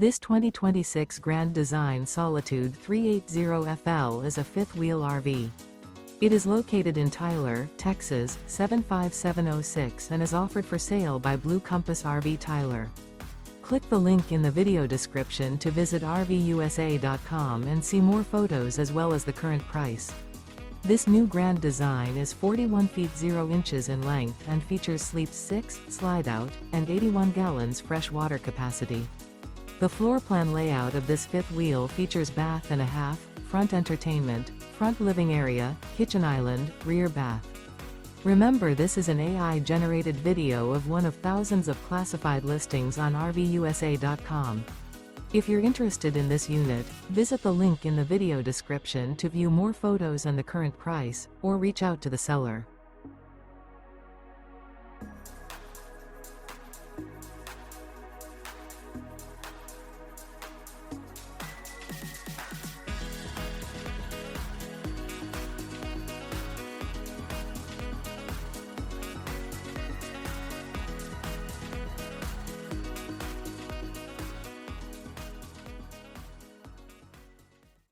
This 2026 Grand Design Solitude 380FL is a fifth-wheel RV. It is located in Tyler, Texas, 75706 and is offered for sale by Blue Compass RV Tyler. Click the link in the video description to visit RVUSA.com and see more photos as well as the current price. This new Grand Design is 41 feet 0 inches in length and features Sleep 6, Slideout, and 81 gallons fresh water capacity. The floor plan layout of this fifth wheel features bath and a half, front entertainment, front living area, kitchen island, rear bath. Remember, this is an AI-generated video of one of thousands of classified listings on RVUSA.com. If you're interested in this unit, visit the link in the video description to view more photos and the current price, or reach out to the seller.